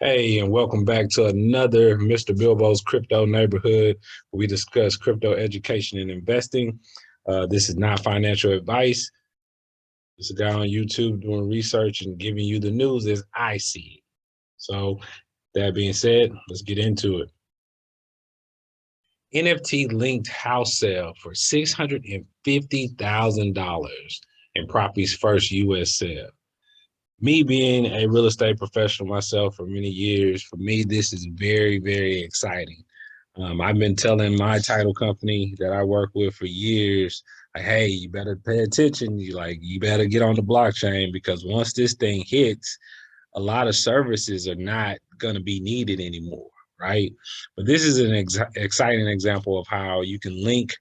Hey, and welcome back to another Mr. Bilbo's Crypto Neighborhood, where we discuss crypto education and investing. This is not financial advice. It's a guy on YouTube doing research and giving you the news as I see it. So, that being said, let's get into it. NFT-linked house sale for $650,000 in Propy's first U.S. sale. Me being a real estate professional myself for many years, for me, this is very, very exciting. I've been telling my title company that I work with for years, like, hey, you better pay attention. You better get on the blockchain because once this thing hits, a lot of services are not going to be needed anymore, right? But this is an exciting example of how you can link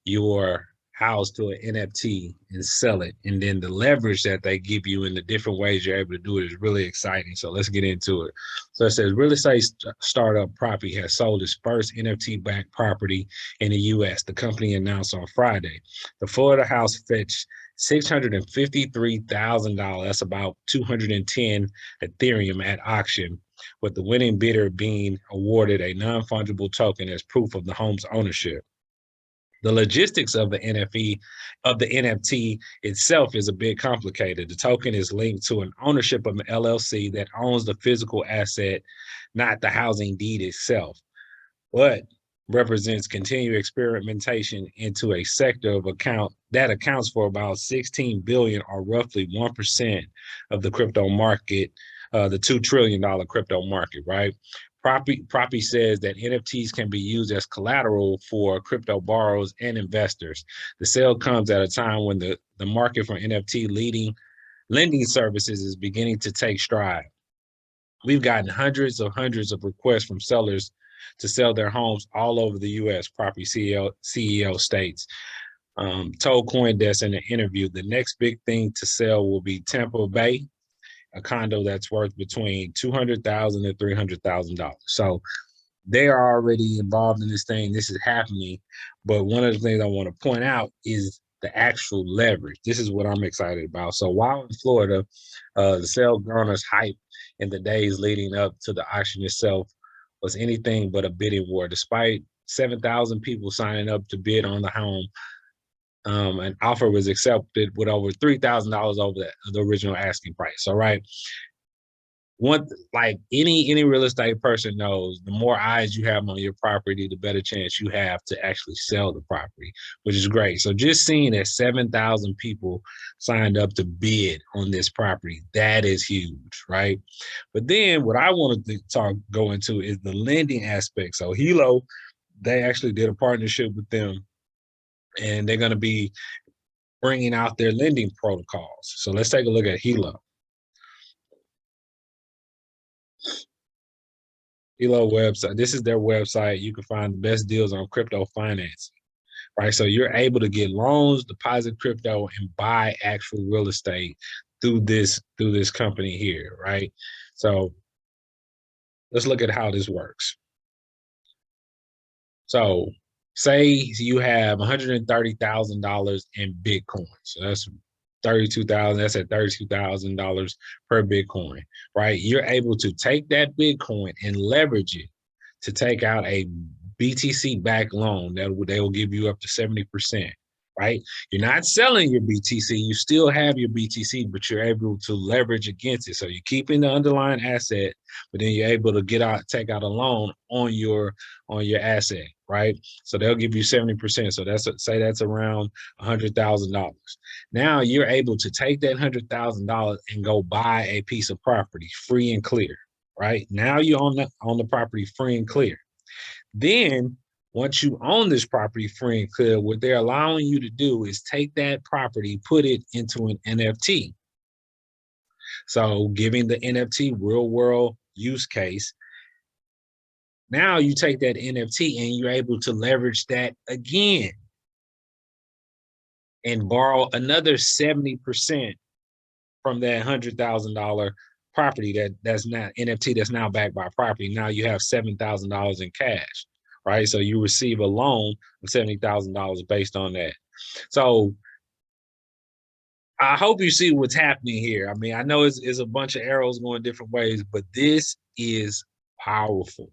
your house to an NFT and sell it. And then the leverage that they give you in the different ways you're able to do it is really exciting. So let's get into it. So it says real estate startup Propy has sold its first NFT-backed property in the US. The company announced on Friday. The Florida house fetched $653,000. That's about 210 Ethereum at auction, with the winning bidder being awarded a non-fungible token as proof of the home's ownership. The logistics of the NFT itself is a bit complicated. The token is linked to an ownership of an LLC that owns the physical asset, not the housing deed itself, but represents continued experimentation into a sector of account that accounts for about 16 billion, or roughly 1% of the crypto market, the $2 trillion crypto market, right? Propy says that NFTs can be used as collateral for crypto borrowers and investors. The sale comes at a time when the market for NFT lending services is beginning to take stride. We've gotten hundreds of requests from sellers to sell their homes all over the U.S., Propy CEO states. Told CoinDesk in an interview, the next big thing to sell will be Tampa Bay, a condo that's worth between $200,000 and $300,000. So they are already involved in this thing. This is happening. But one of the things I want to point out is the actual leverage. This is what I'm excited about. So while in Florida, the sale garners hype in the days leading up to the auction itself was anything but a bidding war. Despite 7,000 people signing up to bid on the home, an offer was accepted with over $3,000 over the original asking price. All right. One, like any real estate person knows, the more eyes you have on your property, the better chance you have to actually sell the property, which is great. So just seeing that 7,000 people signed up to bid on this property, that is huge, right? But then what I wanted to go into is the lending aspect. So Hilo, they actually did a partnership with them, and they're going to be bringing out their lending protocols. So let's take a look at Hilo. Hilo website. This is their website. You can find the best deals on crypto financing, right? So you're able to get loans, deposit crypto, and buy actual real estate through this company here, right? So let's look at how this works. So say you have $130,000 in Bitcoin. So that's 32,000. That's at $32,000 per Bitcoin, right? You're able to take that Bitcoin and leverage it to take out a BTC-backed loan that they will give you up to 70%, right? You're not selling your BTC. You still have your BTC, but you're able to leverage against it. So you're keeping the underlying asset, but then you're able to take out a loan on your asset, right? So they'll give you 70%. So say that's around $100,000. Now you're able to take that $100,000 and go buy a piece of property free and clear, right? Now you're on the property free and clear. Then once you own this property free and clear, what they're allowing you to do is take that property, put it into an NFT. So giving the NFT real world use case. Now you take that NFT and you're able to leverage that again and borrow another 70% from that $100,000 property that's not NFT that's now backed by property. Now you have $7,000 in cash, right? So you receive a loan of $70,000 based on that. So I hope you see what's happening here. I mean, I know it's a bunch of arrows going different ways, but this is powerful.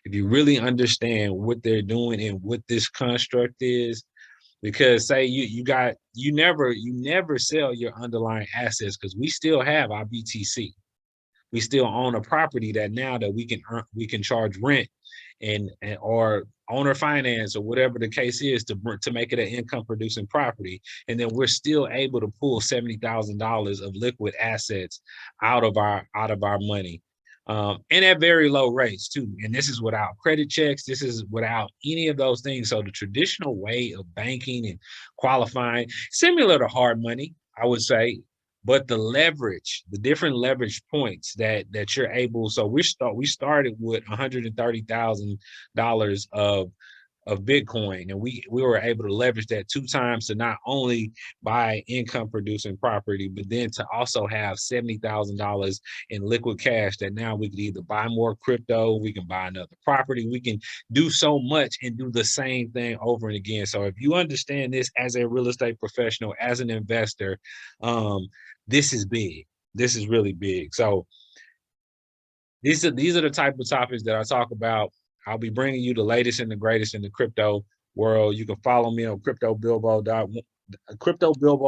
If you really understand what they're doing and what this construct is, because say you never sell your underlying assets because we still have our BTC. We still own a property that now that we can charge rent and or owner finance or whatever the case is to make it an income producing property, and then we're still able to pull $70,000 of liquid assets out of our money, and at very low rates too. And this is without credit checks. This is without any of those things. So the traditional way of banking and qualifying, similar to hard money, I would say, but the leverage, the different leverage points that you're able. So we started with $130,000 of Bitcoin, and we were able to leverage that 2 times to not only buy income producing property, but then to also have $70,000 in liquid cash that now we could either buy more crypto, we can buy another property, we can do so much and do the same thing over and again. So if you understand this as a real estate professional, as an investor, this is big. This is really big. So these are the type of topics that I talk about. I'll be bringing you the latest and the greatest in the crypto world. You can follow me on crypto bilbo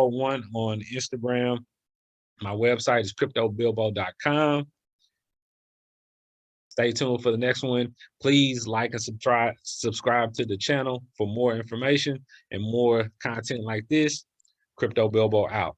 one on Instagram. My website is cryptobilbo.com. Stay tuned for the next one. Please like and subscribe to the channel for more information and more content like this. Crypto Bilbo out.